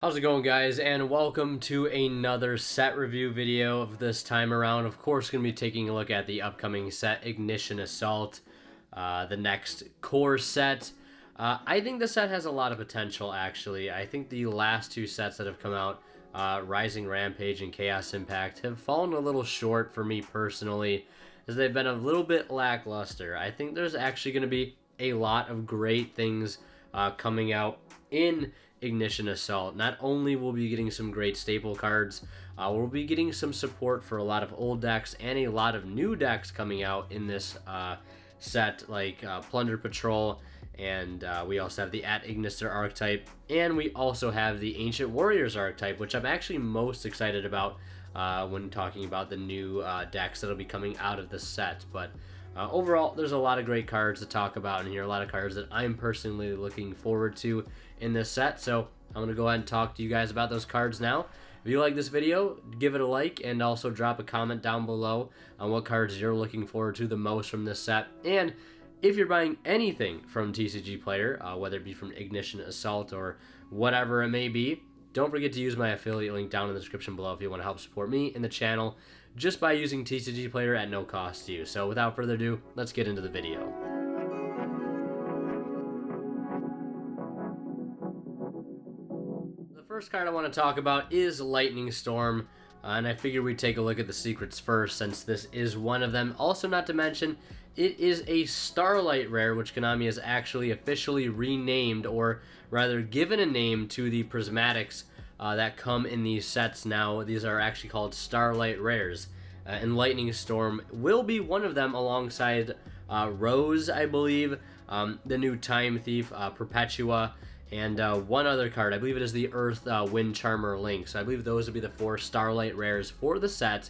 How's it going, guys, and welcome to another set review video of this time around. Of course, going to be taking a look at the upcoming set, Ignition Assault, the next core set. I think the set has a lot of potential, actually. I think the last two sets that have come out, Rising Rampage and Chaos Impact, have fallen a little short for me personally, as they've been a little bit lackluster. I think there's actually going to be a lot of great things coming out in Ignition Assault. Not only will we be getting some great staple cards, we'll be getting some support for a lot of old decks and a lot of new decks coming out in this set, like Plunder Patrol, and we also have the @Ignister archetype, and we also have the Ancient Warriors archetype, which I'm actually most excited about when talking about the new decks that'll be coming out of the set. But overall, there's a lot of great cards to talk about in here, a lot of cards that I'm personally looking forward to in this set, so I'm going to go ahead and talk to you guys about those cards now. If you like this video, give it a like, and also drop a comment down below on what cards you're looking forward to the most from this set. And if you're buying anything from TCG Player, whether it be from Ignition Assault or whatever it may be, don't forget to use my affiliate link down in the description below if you want to help support me and the channel just by using TCG Player at no cost to you. So without further ado, let's get into the video. The first card I want to talk about is Lightning Storm, and I figured we'd take a look at the secrets first since this is one of them. Also, not to mention, it is a Starlight rare, which Konami has actually officially renamed, or rather given a name to the prismatics that come in these sets now. These are actually called Starlight rares, and Lightning Storm will be one of them alongside Rose, I believe, the new Time Thief, Perpetua, and one other card. I believe it is the Earth Wind Charmer Link. So I believe those would be the 4 Starlight rares for the set.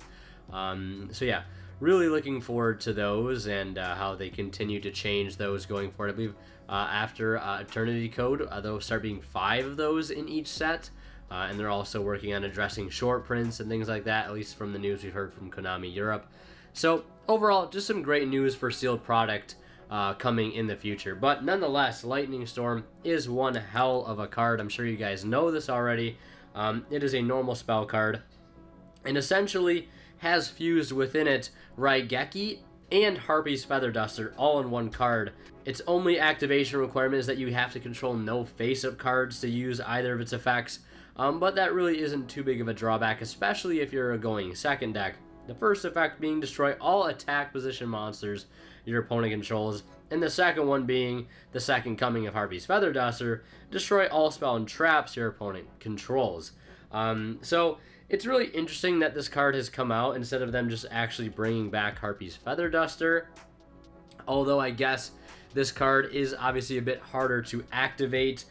So yeah, really looking forward to those and how they continue to change those going forward. I believe after Eternity Code, there'll start being 5 of those in each set. And they're also working on addressing short prints and things like that, at least from the news we've heard from Konami Europe. So overall, just some great news for sealed product coming in the future. But nonetheless, Lightning Storm is one hell of a card. I'm sure you guys know this already. It is a normal spell card, and essentially has fused within it Raigeki and Harpy's Feather Duster all in one card. Its only activation requirement is that you have to control no face-up cards to use either of its effects, but that really isn't too big of a drawback, especially if you're going second deck. The first effect being destroy all attack position monsters your opponent controls, and the second one being the second coming of Harpy's Feather Duster, destroy all spell and traps your opponent controls. So it's really interesting that this card has come out instead of them just actually bringing back Harpy's Feather Duster, although I guess this card is obviously a bit harder to activate,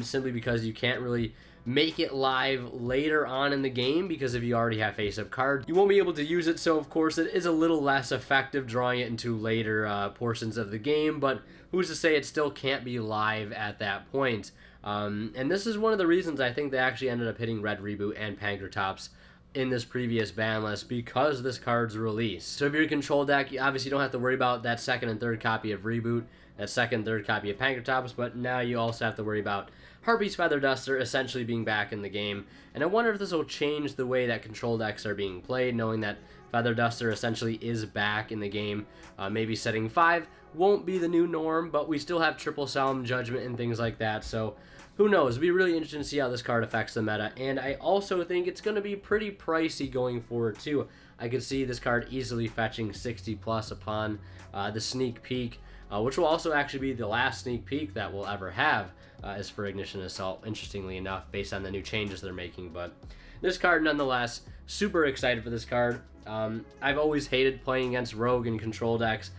simply because you can't really make it live later on in the game, because if you already have face-up cards, you won't be able to use it. So of course it is a little less effective drawing it into later portions of the game, but who's to say it still can't be live at that point. And this is one of the reasons I think they actually ended up hitting Red Reboot and Pankratops in this previous ban list, because this card's released. So if you're a control deck, you obviously don't have to worry about that second and third copy of Reboot, that second and third copy of Pankratops, but now you also have to worry about Harpy's Feather Duster essentially being back in the game. And I wonder if this will change the way that control decks are being played, knowing that Feather Duster essentially is back in the game. Maybe setting 5 won't be the new norm, but we still have Triple Solemn Judgment and things like that, so who knows? It'll be really interesting to see how this card affects the meta, and I also think it's going to be pretty pricey going forward too. I could see this card easily fetching 60 plus upon the sneak peek, which will also actually be the last sneak peek that we'll ever have is for Ignition Assault, interestingly enough, based on the new changes they're making. But this card, nonetheless, super excited for this card. I've always hated playing against Rogue and control decks,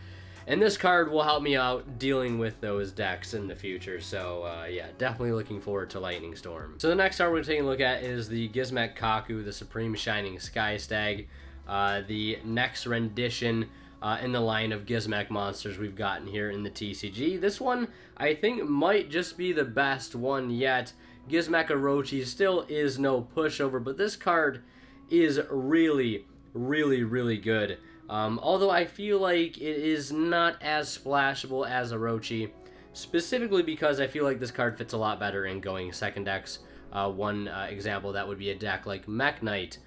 and this card will help me out dealing with those decks in the future. So yeah, definitely looking forward to Lightning Storm. So the next card we're taking a look at is the Gimmick Kaku, the Supreme Shining Sky Stag, the next rendition in the line of Gizmek monsters we've gotten here in the TCG. This one, I think, might just be the best one yet. Gizmek Orochi still is no pushover, but this card is really, really, really good. Although I feel like it is not as splashable as Orochi, specifically because I feel like this card fits a lot better in going second decks One example that would be a deck like Mech Knight,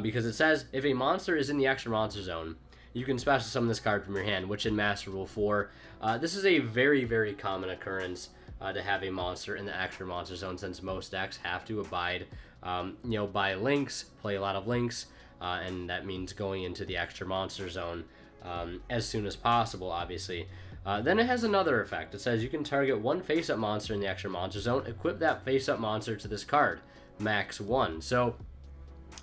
because it says if a monster is in the extra monster zone, you can special summon this card from your hand, which in Master Rule 4, this is a very, very common occurrence to have a monster in the extra monster zone, since most decks have to abide, by links, play a lot of links, and that means going into the extra monster zone as soon as possible, obviously. Then it has another effect. It says you can target one face-up monster in the extra monster zone, equip that face-up monster to this card, max 1. So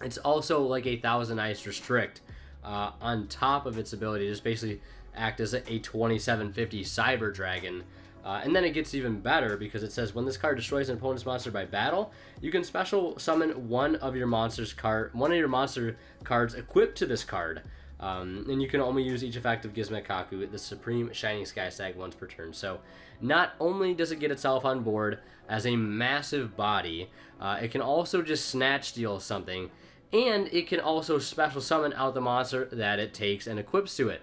it's also like a Thousand Eyes Restrict on top of its ability to just basically act as a 2750 Cyber Dragon. And then it gets even better because it says when this card destroys an opponent's monster by battle, you can special summon one of your monster cards equipped to this card. And you can only use each effect of Gimmick Kaku, the Supreme Shining Sky Stag, once per turn. So not only does it get itself on board as a massive body, it can also just snatch steal something, and it can also special summon out the monster that it takes and equips to it.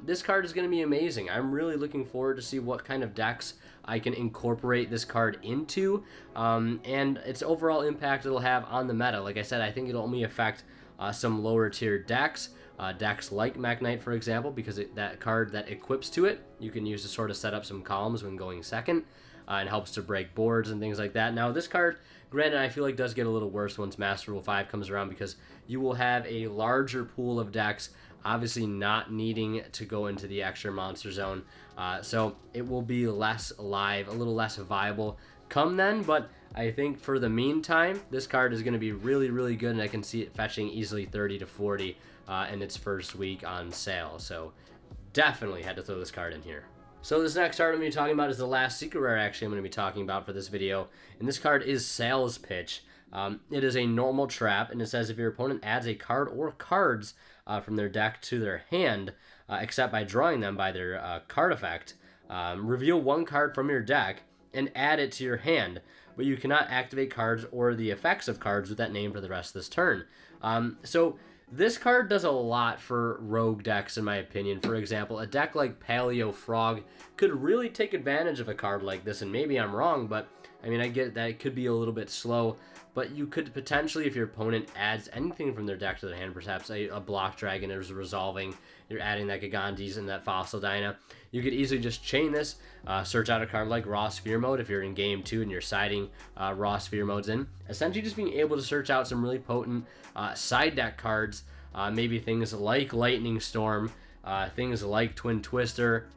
This card is going to be amazing. I'm really looking forward to see what kind of decks I can incorporate this card into, and its overall impact it'll have on the meta. Like I said, I think it'll only affect some lower tier decks. Decks like Mech Knight, for example, because that card that equips to it, you can use to sort of set up some columns when going second, and helps to break boards and things like that. Now, this card, granted, I feel like does get a little worse once Master Rule 5 comes around, because you will have a larger pool of decks, obviously not needing to go into the extra monster zone, so it will be less live, a little less viable come then. But I think for the meantime, this card is going to be really, really good, and I can see it fetching easily 30 to 40 in its first week on sale. So definitely had to throw this card in here. So this next card I'm going to be talking about is the last secret rare actually I'm going to be talking about for this video, and this card is Sales Pitch. It is a normal trap, and it says if your opponent adds a card or cards from their deck to their hand, except by drawing them by their card effect, reveal one card from your deck and add it to your hand, but you cannot activate cards or the effects of cards with that name for the rest of this turn. So this card does a lot for rogue decks, in my opinion. For example, a deck like Paleo Frog could really take advantage of a card like this, and maybe I'm wrong, but I mean, I get that it could be a little bit slow, but you could potentially, if your opponent adds anything from their deck to their hand, perhaps a Block Dragon is resolving, you're adding that Gigantes and that Fossil Dyna, you could easily just chain this, search out a card like Raw Sphere Mode if you're in game 2 and you're siding Raw Sphere Modes in. Essentially just being able to search out some really potent side deck cards, maybe things like Lightning Storm, things like Twin Twister,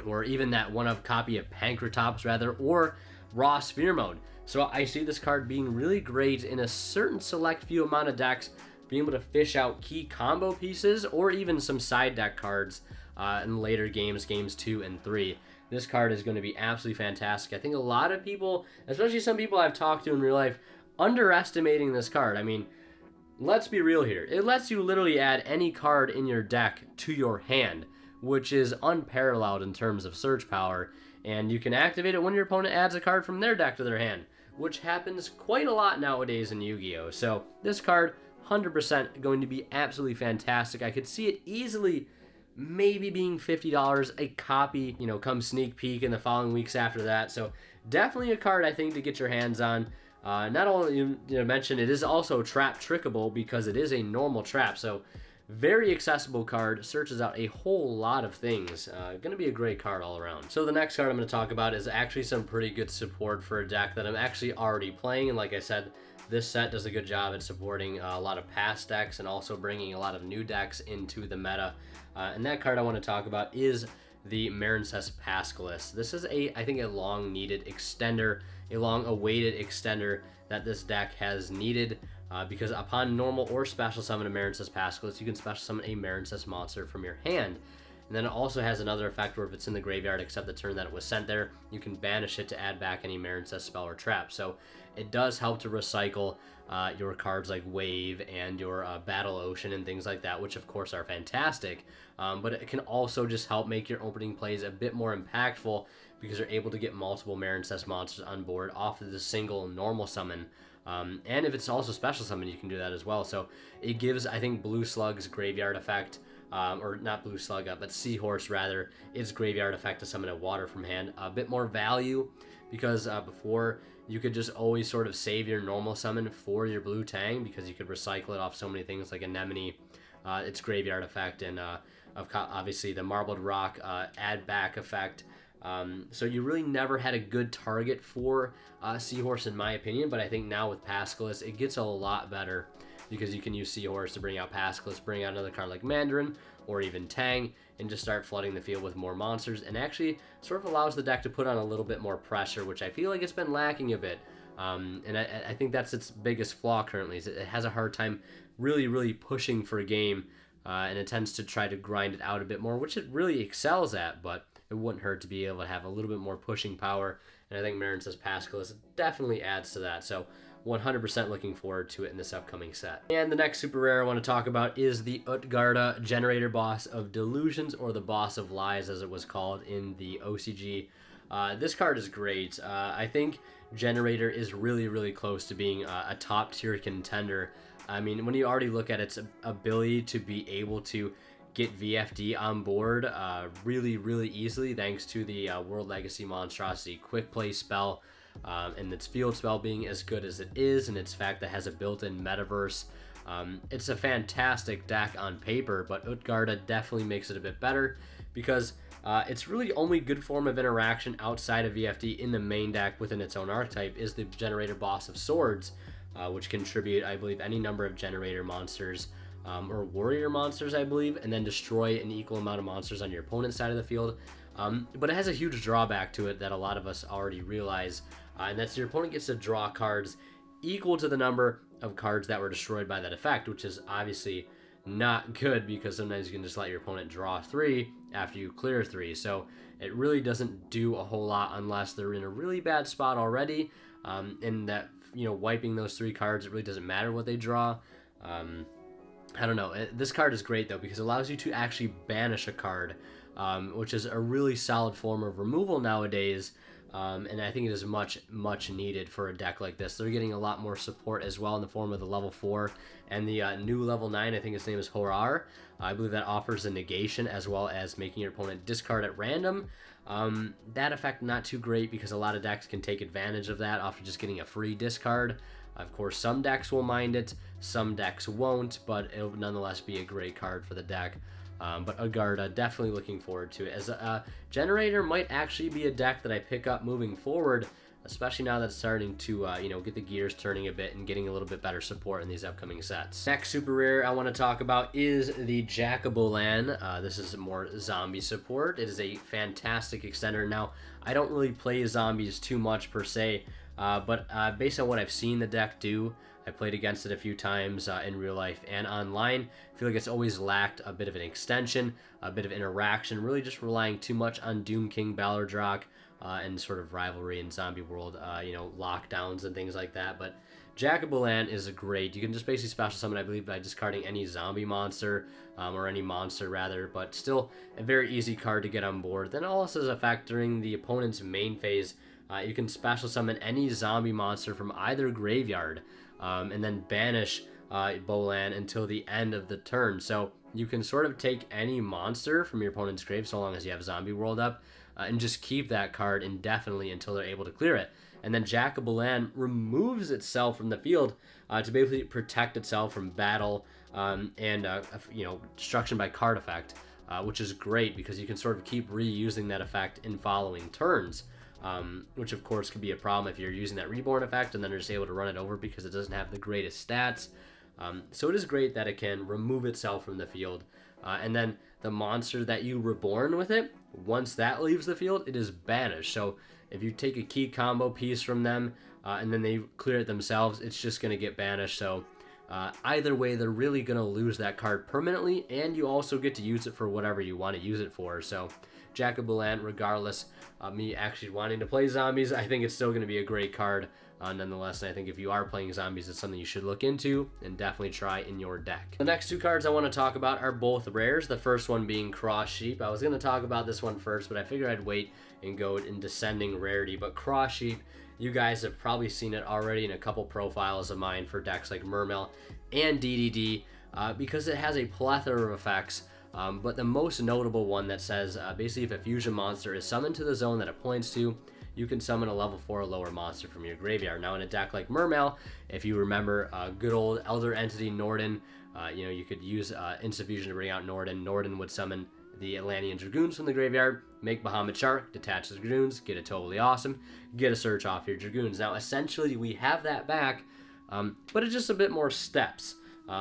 or even that one-of copy of Pancratops, rather, or Raw Sphere Mode. So I see this card being really great in a certain select few amount of decks, being able to fish out key combo pieces or even some side deck cards in later games 2 and 3. This card is going to be absolutely fantastic. I think a lot of people, especially some people I've talked to in real life, underestimating this card. I mean, let's be real here. It lets you literally add any card in your deck to your hand, which is unparalleled in terms of search power, and you can activate it when your opponent adds a card from their deck to their hand, which happens quite a lot nowadays in Yu-Gi-Oh! So this card, 100% going to be absolutely fantastic. I could see it easily maybe being $50 a copy, come sneak peek in the following weeks after that. So definitely a card I think to get your hands on. Not only, mention it is also trap trickable because it is a normal trap. So very accessible card, searches out a whole lot of things. Going to be a great card all around. So the next card I'm going to talk about is actually some pretty good support for a deck that I'm actually already playing. And like I said, this set does a good job at supporting a lot of past decks and also bringing a lot of new decks into the meta. And that card I want to talk about is the Marincess Pascalis. This is I think a long needed extender, a long awaited extender that this deck has needed, because upon normal or special summon a Marincess Pascalis, you can special summon a Marincess monster from your hand. And then it also has another effect where if it's in the graveyard except the turn that it was sent there, you can banish it to add back any Marincess spell or trap. So it does help to recycle your cards like Wave and your Battle Ocean and things like that, which of course are fantastic. But it can also just help make your opening plays a bit more impactful because you're able to get multiple Marincess monsters on board off of the single normal summon. And if it's also special summon, you can do that as well. So it gives, I think, Blue Slug's graveyard effect or not Blue Slug, but Seahorse rather, its graveyard effect to summon a water from hand. A bit more value because before you could just always sort of save your normal summon for your blue Tang because you could recycle it off so many things like Anemone, its graveyard effect, and obviously the Marbled Rock add back effect. So you really never had a good target for Seahorse in my opinion, but I think now with Pascalis it gets a lot better because you can use Seahorse to bring out Pascalis, bring out another card like Mandarin or even Tang, and just start flooding the field with more monsters, and actually sort of allows the deck to put on a little bit more pressure, which I feel like it's been lacking a bit. And I think that's its biggest flaw currently, is it has a hard time really pushing for a game, and it tends to try to grind it out a bit more, which it really excels at, but it wouldn't hurt to be able to have a little bit more pushing power, and I think Marin's Pascalis definitely adds to that. So 100% looking forward to it in this upcoming set. And the next super rare I want to talk about is the Utgarda, Generator Boss of Delusions, or the Boss of Lies as it was called in the OCG. This card is great. I think Generator is really close to being a top tier contender. I mean, when you already look at its ability to be able to get VFD on board really easily thanks to the World Legacy Monstrosity Quick Play spell, and its field spell being as good as it is, and its fact that it has a built-in metaverse. It's a fantastic deck on paper, but Utgarda definitely makes it a bit better because its really only good form of interaction outside of VFD in the main deck within its own archetype is the Generator Boss of Swords, which contribute, I believe, any number of generator monsters or warrior monsters, I believe, and then destroy an equal amount of monsters on your opponent's side of the field. But it has a huge drawback to it that a lot of us already realize, and that's your opponent gets to draw cards equal to the number of cards that were destroyed by that effect, which is obviously not good because sometimes you can just let your opponent draw 3 after you clear 3. So it really doesn't do a whole lot unless they're in a really bad spot already, and that, you know, wiping those 3 cards, it really doesn't matter what they draw. I don't know. This card is great though because it allows you to actually banish a card, which is a really solid form of removal nowadays. And I think it is much needed for a deck like this. They're getting a lot more support as well in the form of the level 4 and the new level 9. I think his name is Horar. I believe that offers a negation as well as making your opponent discard at random. That effect not too great because a lot of decks can take advantage of that after just getting a free discard. Of course, some decks will mind it, some decks won't, but it'll nonetheless be a great card for the deck. But Utgarda, definitely looking forward to it. As a Generator might actually be a deck that I pick up moving forward, especially now that it's starting to get the gears turning a bit and getting a little bit better support in these upcoming sets. Next super rare I want to talk about is the Jackaboy LAN. This is more zombie support. It is a fantastic extender. Now, I don't really play zombies too much per se, but based on what I've seen the deck do, I played against it a few times in real life and online. I feel like it's always lacked a bit of an extension, a bit of interaction, really just relying too much on Doom King Ballardrock and sort of rivalry in Zombie World, lockdowns and things like that. But Jackaboy LAN is great. You can just basically special summon, I believe, by discarding any zombie monster, or any monster rather, but still a very easy card to get on board. Then also as a fact, during the opponent's main phase, you can special summon any zombie monster from either graveyard, and then banish Bolan until the end of the turn. So you can sort of take any monster from your opponent's grave, so long as you have Zombie World up, and just keep that card indefinitely until they're able to clear it. And then Jackaboy LAN removes itself from the field to basically protect itself from battle and destruction by card effect, which is great because you can sort of keep reusing that effect in following turns. Which of course could be a problem if you're using that reborn effect and then you're just able to run it over because it doesn't have the greatest stats. So it is great that it can remove itself from the field, and then the monster that you reborn with it, once that leaves the field, it is banished. So if you take a key combo piece from them and then they clear it themselves, it's just going to get banished. So either way, they're really going to lose that card permanently, and you also get to use it for whatever you want to use it for. So Jackaboy LAN, regardless of me actually wanting to play zombies, I think it's still going to be a great card nonetheless. And I think if you are playing zombies, it's something you should look into and definitely try in your deck. The next 2 cards I want to talk about are both rares. The first one being Cross Sheep. I was going to talk about this one first, but I figured I'd wait and go in descending rarity. But Cross Sheep, you guys have probably seen it already in a couple profiles of mine for decks like Mermail and DDD, because it has a plethora of effects. But the most notable one that says basically if a fusion monster is summoned to the zone that it points to, you can summon a level 4 or lower monster from your graveyard. Now in a deck like Mermail, if you remember good old Elder Entity Norden, you could use Instant Fusion to bring out Norden. Norden would summon the Atlantean Dragoons from the graveyard, make Bahamut Shark, detach the Dragoons, get it totally awesome, get a search off your Dragoons. Now essentially we have that back, but it's just a bit more steps.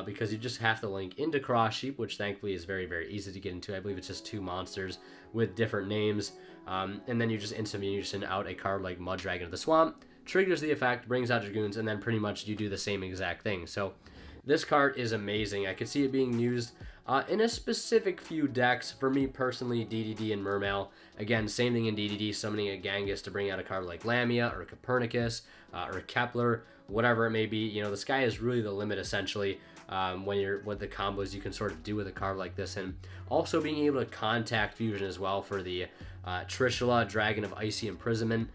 Because you just have to link into Cross Sheep, which thankfully is very, very easy to get into. I believe it's just 2 monsters with different names. And then you just instant fusion out a card like Mud Dragon of the Swamp, triggers the effect, brings out Dragoons, and then pretty much you do the same exact thing. So this card is amazing. I could see it being used in a specific few decks. For me personally, DDD and Mermail. Again, same thing in DDD, summoning a Genghis to bring out a card like Lamia or Copernicus or Kepler, whatever it may be. The sky is really the limit essentially. With the combos you can sort of do with a card like this, and also being able to contact fusion as well for the Trishula, Dragon of Icy Imprisonment.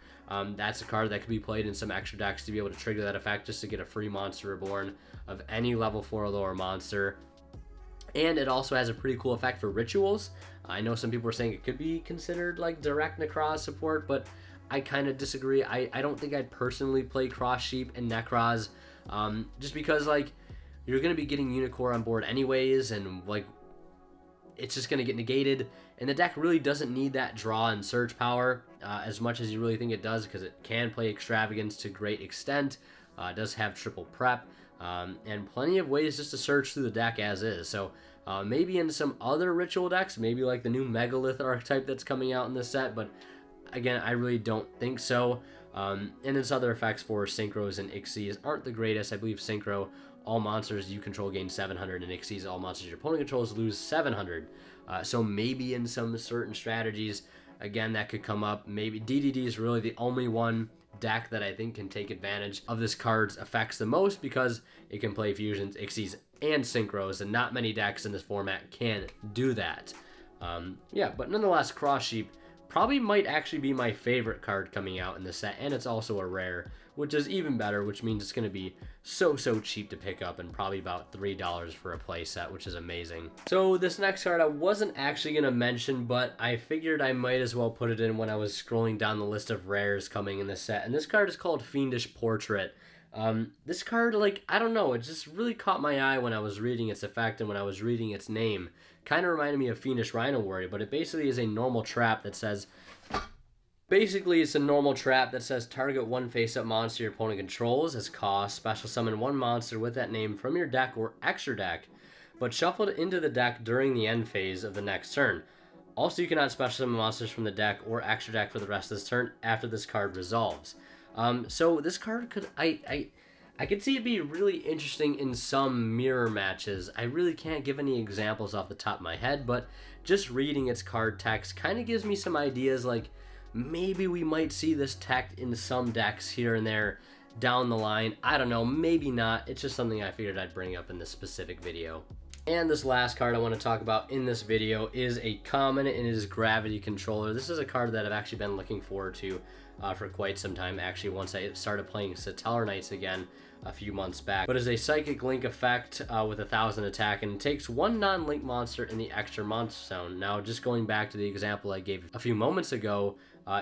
That's a card that could be played in some extra decks to be able to trigger that effect just to get a free monster reborn of any level 4 or lower monster. And it also has a pretty cool effect for rituals. I know some people are saying it could be considered like direct Necroz support, but I kind of disagree. I don't think I'd personally play Cross Sheep and Necroz, just because like you're going to be getting Unicorn on board anyways, and like it's just going to get negated, and the deck really doesn't need that draw and search power as much as you really think it does, because it can play Extravagance to great extent. It does have triple prep, and plenty of ways just to search through the deck as is. So maybe in some other ritual decks, maybe like the new Megalith archetype that's coming out in this set, but again, I really don't think so. And its other effects for Synchros and Ixies aren't the greatest. I believe Synchro, all monsters you control gain 700, and Ixies, all monsters your opponent controls lose 700. So maybe in some certain strategies, again, that could come up. Maybe DDD is really the only one deck that I think can take advantage of this card's effects the most, because it can play fusions, Ixies, and Synchros, and not many decks in this format can do that. Yeah, but nonetheless, Cross Sheep probably might actually be my favorite card coming out in this set, and it's also a rare, which is even better, which means it's going to be so cheap to pick up, and probably about $3 for a play set, which is amazing. So this next card I wasn't actually going to mention, but I figured I might as well put it in when I was scrolling down the list of rares coming in this set, and this card is called Fiendish Portrait. This card, like, I don't know, it just really caught my eye when I was reading its effect and when I was reading its name. Kind of reminded me of Fiendish Rhino Warrior, but it basically is a normal trap that says... Basically, it's a normal trap that says target one face-up monster your opponent controls as cost, special summon one monster with that name from your deck or extra deck, but shuffle it into the deck during the end phase of the next turn. Also, you cannot special summon monsters from the deck or extra deck for the rest of this turn after this card resolves. So this card could... I could see it be really interesting in some mirror matches. I really can't give any examples off the top of my head, but just reading its card text kind of gives me some ideas, like maybe we might see this tech in some decks here and there down the line. I don't know, maybe not. It's just something I figured I'd bring up in this specific video. And this last card I want to talk about in this video is a common, and it is Gravity Controller. This is a card that I've actually been looking forward to for quite some time, actually, once I started playing Satellar Knights again a few months back. But it's a Psychic Link effect with 1,000 attack, and it takes one non-link monster in the extra monster zone. Now, just going back to the example I gave a few moments ago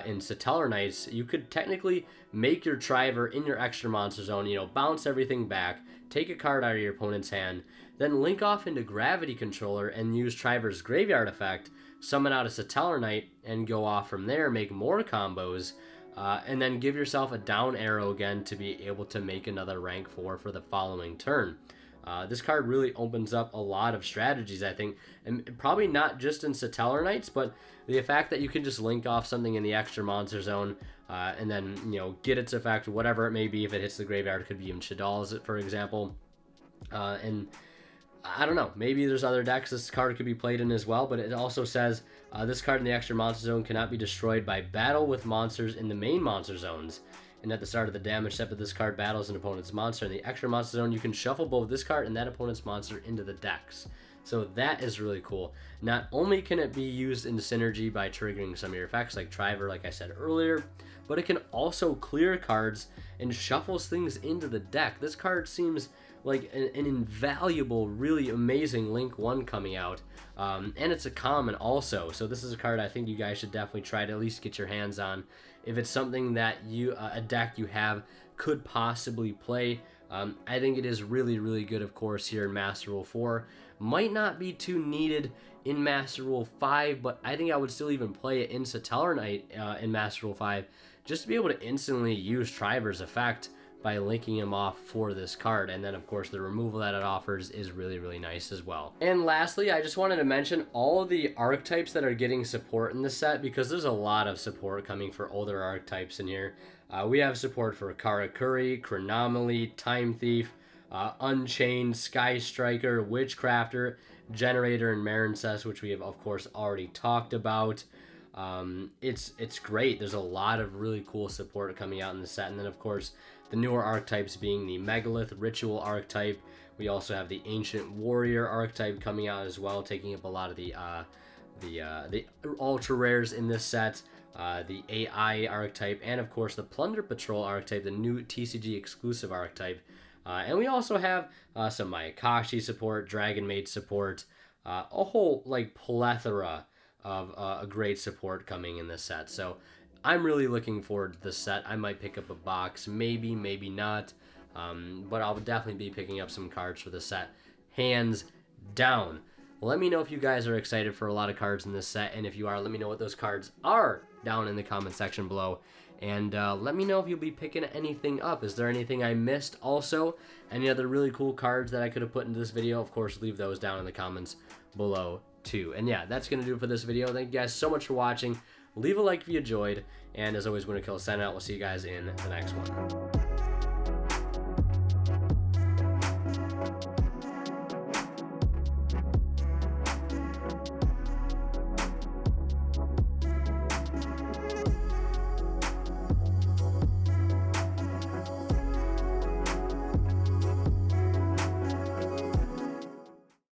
in Satellar Knights, you could technically make your Triver in your extra monster zone, bounce everything back, take a card out of your opponent's hand, then link off into Gravity Controller and use Triver's Graveyard effect, summon out a Satellar Knight, and go off from there, make more combos, and then give yourself a down arrow again to be able to make another rank 4 for the following turn. This card really opens up a lot of strategies, I think, and probably not just in Satellar Knights, but the fact that you can just link off something in the extra monster zone and then, get its effect, whatever it may be. If it hits the graveyard, it could be even Shadal's, for example. And I don't know, maybe there's other decks this card could be played in as well, but it also says this card in the extra monster zone cannot be destroyed by battle with monsters in the main monster zones. And at the start of the damage step, if this card battles an opponent's monster in the extra monster zone, you can shuffle both this card and that opponent's monster into the decks. So that is really cool. Not only can it be used in synergy by triggering some of your effects like Triver, like I said earlier, but it can also clear cards and shuffles things into the deck. This card seems like an invaluable, really amazing Link 1 coming out. And it's a common also, so this is a card I think you guys should definitely try to at least get your hands on. If it's something that you a deck you have could possibly play, I think it is really, really good, of course, here in Master Rule 4. Might not be too needed in Master Rule 5, but I think I would still even play it in Satellar Knight in Master Rule 5, just to be able to instantly use Triver's effect by linking him off for this card. And then of course the removal that it offers is really, really nice as well. And lastly, I just wanted to mention all of the archetypes that are getting support in the set, because there's a lot of support coming for older archetypes in here. We have support for Karakuri, Chronomaly, Time Thief, Unchained, Sky Striker, Witchcrafter, Generator, and Marincess, which we have of course already talked about. It's great. There's a lot of really cool support coming out in the set. And then of course the newer archetypes being the Megalith Ritual archetype. We also have the Ancient Warrior archetype coming out as well, taking up a lot of the ultra rares in this set. The AI archetype, and of course the Plunder Patrol archetype, the new TCG exclusive archetype. And we also have some Mayakashi support, Dragon Maid support, a whole like plethora of a great support coming in this set. So I'm really looking forward to this set. I might pick up a box, maybe, maybe not, but I'll definitely be picking up some cards for the set, hands down. Let me know if you guys are excited for a lot of cards in this set, and if you are, let me know what those cards are down in the comment section below. And let me know if you'll be picking anything up. Is there anything I missed also? Any other really cool cards that I could have put into this video? Of course, leave those down in the comments below too. And yeah, that's going to do it for this video. Thank you guys so much for watching. Leave a like if you enjoyed. And as always, Winner Kill signing out. We'll see you guys in the next one.